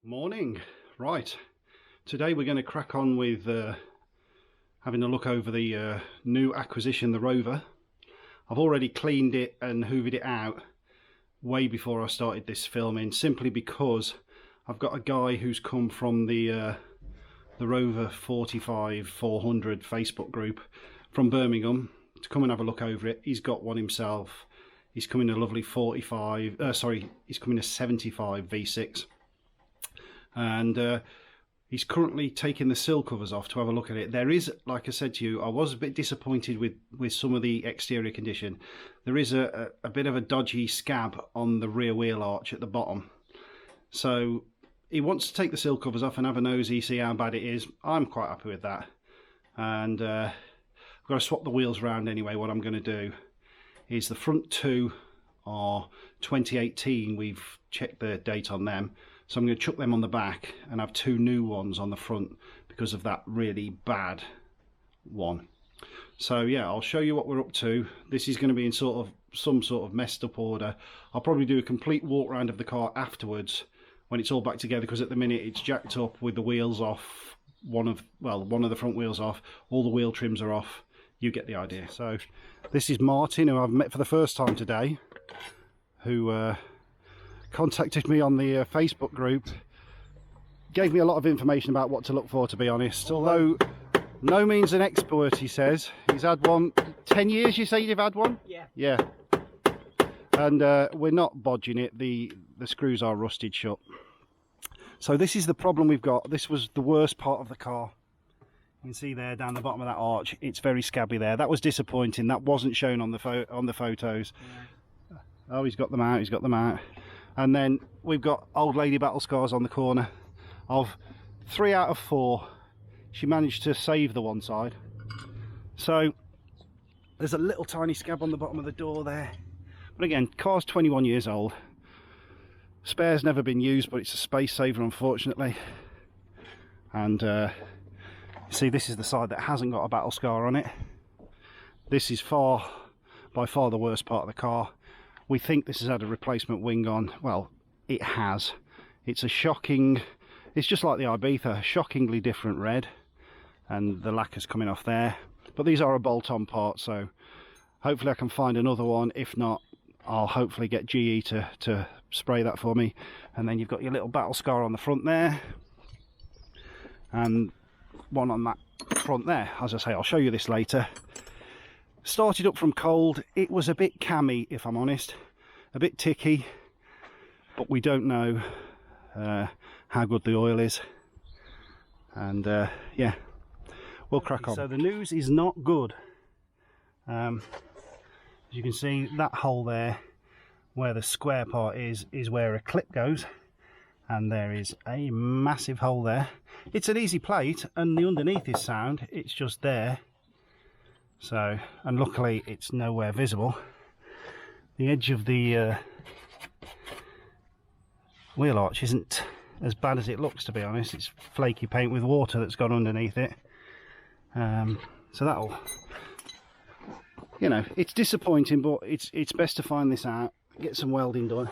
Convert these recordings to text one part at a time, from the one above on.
Morning. Right, today we're going to crack on with having a look over the new acquisition, the Rover. I've already cleaned it and hoovered it out way before I started this filming, simply because I've got a guy who's come from the Rover 45 400 Facebook group from Birmingham to come and have a look over it. He's got one himself. He's coming a lovely 75 he's coming a 75 V6, and he's currently taking the sill covers off to have a look at it. There is, like I said to you, I was a bit disappointed with some of the exterior condition. There is a bit of a dodgy scab on the rear wheel arch at the bottom, so he wants to take the sill covers off and have a nosy, see how bad it is. I'm quite happy with that, and I've got to swap the wheels around anyway. What I'm going to do is, the front two are 2018, we've checked the date on them, so I'm going to chuck them on the back and have two new ones on the front because of that really bad one. So yeah, I'll show you what we're up to. This is going to be in some sort of messed up order. I'll probably do a complete walk round of the car afterwards when it's all back together, because at the minute it's jacked up with the wheels off, one of the front wheels off, all the wheel trims are off. You get the idea. So this is Martin, who I've met for the first time today, who contacted me on the Facebook group, gave me a lot of information about what to look for, to be honest, although no means an expert. He says he's had one 10 years. You say you've had one? Yeah, and we're not bodging it. The screws are rusted shut. So this is the problem we've got. This was the worst part of the car. You can see there down the bottom of that arch, it's very scabby there. That was disappointing. That wasn't shown on the photos. Yeah. Oh, he's got them out. He's got them out. And then we've got old lady battle scars on the corner. Of 3 out of 4, she managed to save the one side. So there's a little tiny scab on the bottom of the door there. But again, car's 21 years old. Spare's never been used, but it's a space saver, unfortunately. And see, this is the side that hasn't got a battle scar on it. This is by far the worst part of the car. We think this has had a replacement wing on. Well, it has. It's just like the Ibiza, shockingly different red, and the lacquer's coming off there. But these are a bolt-on part, so hopefully I can find another one. If not, I'll hopefully get GE to spray that for me. And then you've got your little battle scar on the front there, and one on that front there. As I say, I'll show you this later. Started up from cold. It was a bit cammy, if I'm honest, a bit ticky, but we don't know how good the oil is, and yeah, we'll crack on. So the news is not good. As you can see, that hole there where the square part is where a clip goes, and there is a massive hole there. It's an easy plate, and the underneath is sound. It's just there. So, and luckily it's nowhere visible. The edge of the wheel arch isn't as bad as it looks, to be honest. It's flaky paint with water that's gone underneath it. So that'll, you know, it's disappointing, but it's best to find this out, get some welding done.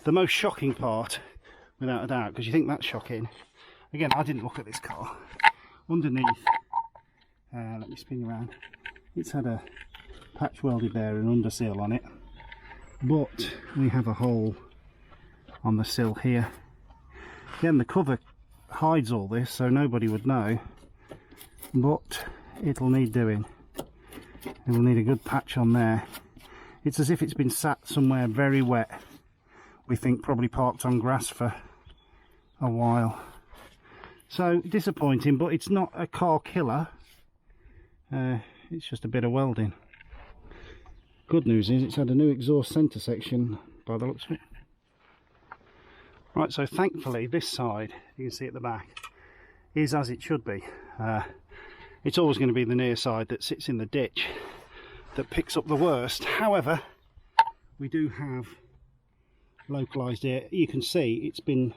The most shocking part, without a doubt, because you think that's shocking. Again, I didn't look at this car. Underneath, let me spin you around. It's had a patch welded there and under seal on it, but we have a hole on the sill here. Again, the cover hides all this, so nobody would know, but it'll need doing. It'll need a good patch on there. It's as if it's been sat somewhere very wet. We think probably parked on grass for a while. So disappointing, but it's not a car killer. It's just a bit of welding. Good news is it's had a new exhaust centre section by the looks of it. Right, so thankfully this side, you can see at the back, is as it should be. It's always going to be the near side that sits in the ditch that picks up the worst. However, we do have localised here. You can see it's been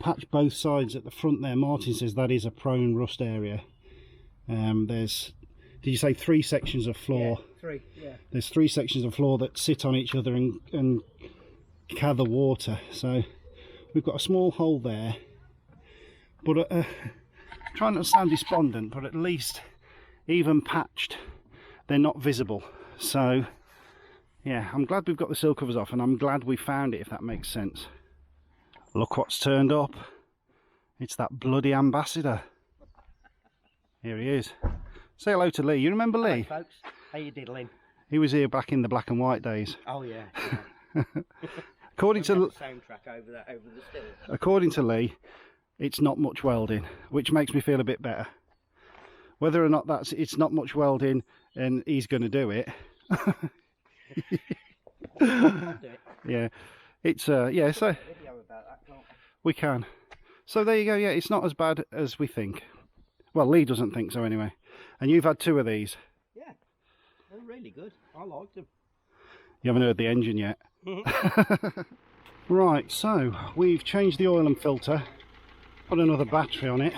patched both sides at the front there. Martin says that is a prone rust area. There's, did you say 3 sections of floor? Yeah, 3, yeah. There's 3 sections of floor that sit on each other and gather water. So we've got a small hole there, but trying not to sound despondent, but at least even patched they're not visible. So yeah, I'm glad we've got the sill covers off, and I'm glad we found it, if that makes sense. Look what's turned up. It's that bloody ambassador. Here he is. Say hello to Lee. You remember Lee? Hello, folks. How you diddling? He was here back in the black and white days. Oh yeah. According to soundtrack over the still. According to Lee, it's not much welding, which makes me feel a bit better. Whether or not it's not much welding and he's going to do it. I'll do it. Yeah, it's yeah. So we can. So there you go. Yeah, it's not as bad as we think. Well, Lee doesn't think so anyway. And you've had 2 of these. Yeah, they're really good. I like them. You haven't heard the engine yet. Right, so we've changed the oil and filter, put another battery on it.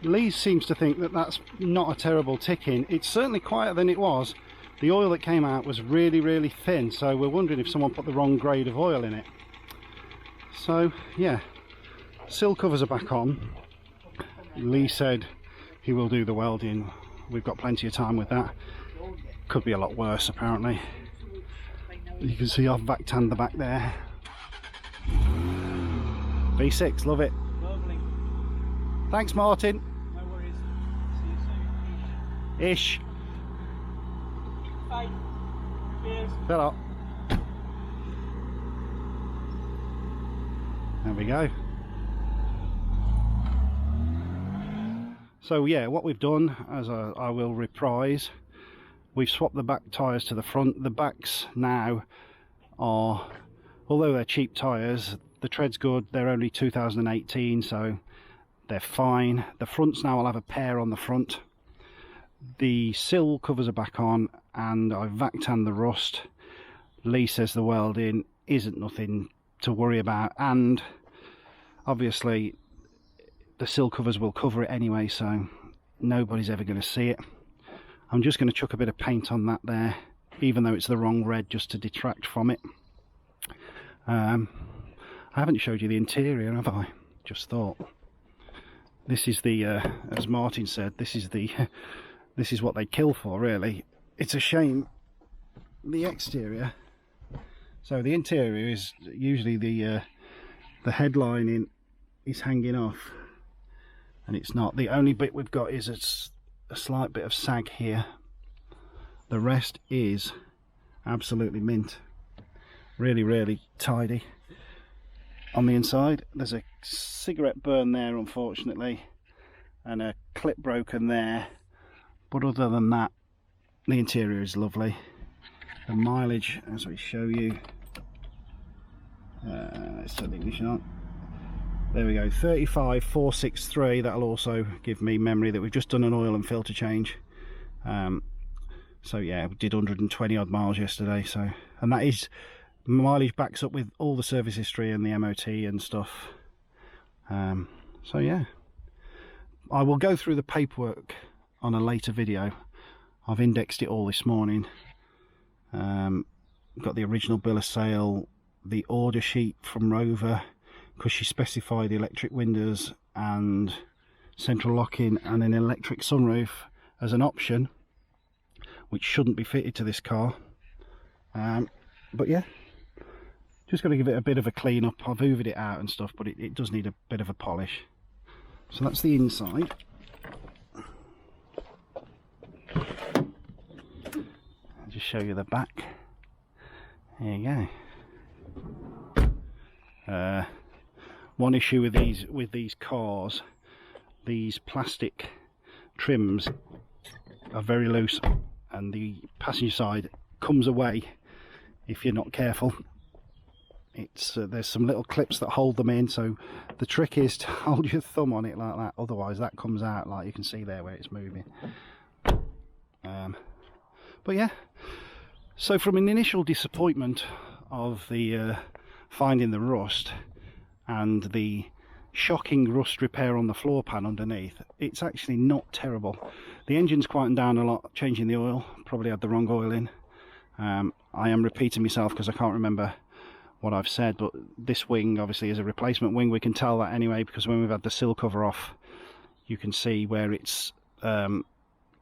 Lee seems to think that that's not a terrible ticking. It's certainly quieter than it was. The oil that came out was really, really thin, so we're wondering if someone put the wrong grade of oil in it. So yeah, sill covers are back on. Lee said he will do the welding. We've got plenty of time with that. Could be a lot worse apparently. You can see I've vac tanned the back there. V6, love it. Lovely. Thanks Martin. No worries. See you soon. Ish. Bye. Cheers. Hello. There we go. So yeah, what we've done, as I will reprise, we've swapped the back tyres to the front. The backs now are, although they're cheap tyres, the tread's good. They're only 2018, so they're fine. The fronts now will have a pair on the front. The sill covers are back on, and I've vac tanned the rust. Lee says the welding isn't nothing to worry about, and obviously the sill covers will cover it anyway, so nobody's ever going to see it. I'm just going to chuck a bit of paint on that there, even though it's the wrong red, just to detract from it. I haven't showed you the interior, have I? Just thought. This is the, as Martin said, this is what they kill for, really. It's a shame the exterior. So the interior is usually the headlining is hanging off, and it's not. The only bit we've got is a slight bit of sag here. The rest is absolutely mint. Really, really tidy. On the inside there's a cigarette burn there, unfortunately, and a clip broken there, but other than that the interior is lovely. The mileage, as we show you, let's turn the ignition on. There we go, 35,463. That'll also give me memory that we've just done an oil and filter change. So yeah, we did 120 odd miles yesterday. So, and that is, mileage backs up with all the service history and the MOT and stuff. So yeah, I will go through the paperwork on a later video. I've indexed it all this morning. Got the original bill of sale, the order sheet from Rover, because she specified electric windows and central locking and an electric sunroof as an option, which shouldn't be fitted to this car. But yeah, just got to give it a bit of a clean up. I've hoovered it out and stuff, but it does need a bit of a polish. So that's the inside. I'll just show you the back. There you go. One issue with these cars, these plastic trims are very loose, and the passenger side comes away if you're not careful. It's there's some little clips that hold them in, so the trick is to hold your thumb on it like that, otherwise that comes out, like you can see there where it's moving. But yeah, so from an initial disappointment of the finding the rust and the shocking rust repair on the floor pan underneath, it's actually not terrible. The engine's quietened down a lot, changing the oil, probably had the wrong oil in. I am repeating myself because I can't remember what I've said, but this wing obviously is a replacement wing. We can tell that anyway, because when we've had the sill cover off, you can see where its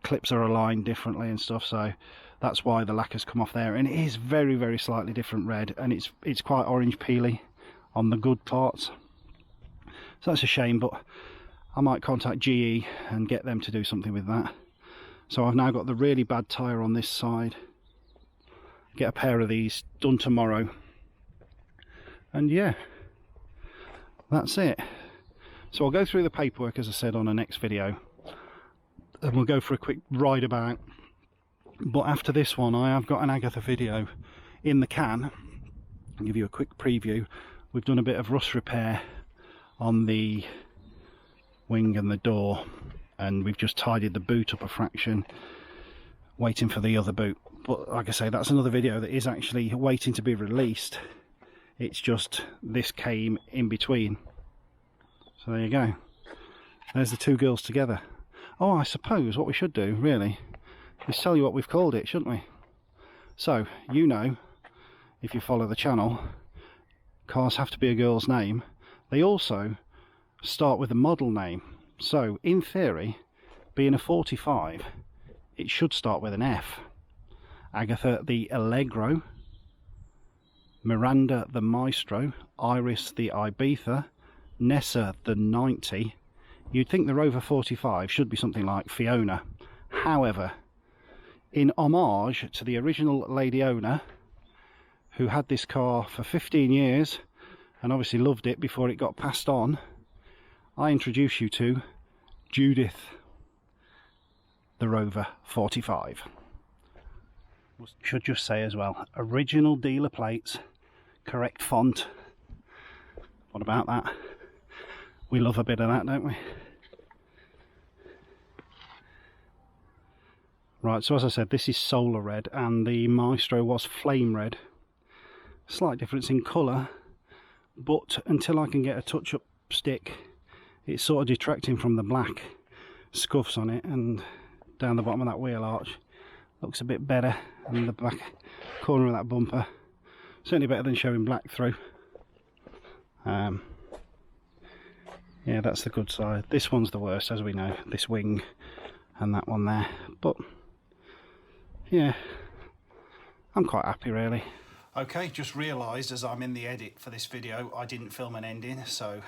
clips are aligned differently and stuff, so that's why the lacquer's come off there. And it is very, very slightly different red, and it's quite orange peely on the good parts, so that's a shame, but I might contact GE and get them to do something with that. So I've now got the really bad tyre on this side. Get a pair of these done tomorrow, and yeah, that's it. So I'll go through the paperwork, as I said, on the next video, and we'll go for a quick ride about. But after this one, I have got an Agatha video in the can. I'll give you a quick preview. We've done a bit of rust repair on the wing and the door, and we've just tidied the boot up a fraction, waiting for the other boot. But like I say, that's another video that is actually waiting to be released. It's just this came in between. So there you go. There's the two girls together. Oh, I suppose what we should do really is tell you what we've called it, shouldn't we? So, you know, if you follow the channel, cars have to be a girl's name. They also start with a model name. So, in theory, being a 45, it should start with an F. Agatha the Allegro, Miranda the Maestro, Iris the Ibiza, Nessa the 90. You'd think the Rover 45 should be something like Fiona. However, in homage to the original lady owner, who had this car for 15 years and obviously loved it before it got passed on, I introduce you to Judith the Rover 45. Should just say as well, original dealer plates, correct font. What about that? We love a bit of that, don't we? Right, so as I said, this is solar red and the Maestro was flame red. Slight difference in colour, but until I can get a touch-up stick, it's sort of detracting from the black scuffs on it, and down the bottom of that wheel arch looks a bit better, and the back corner of that bumper certainly better than showing black through. Yeah, that's the good side. This one's the worst, as we know, this wing and that one there, but yeah, I'm quite happy really. Okay, just realised as I'm in the edit for this video I didn't film an ending, so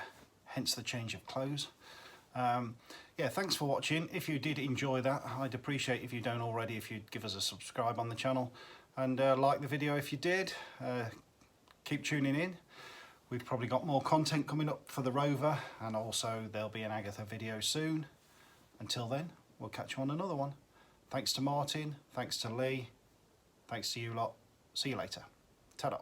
hence the change of clothes. Yeah, thanks for watching. If you did enjoy that, I'd appreciate if you don't already, if you'd give us a subscribe on the channel, and like the video if you did. Keep tuning in. We've probably got more content coming up for the Rover, and also there'll be an Agatha video soon. Until then, we'll catch you on another one. Thanks to Martin, thanks to Lee, thanks to you lot. See you later. Ta-da.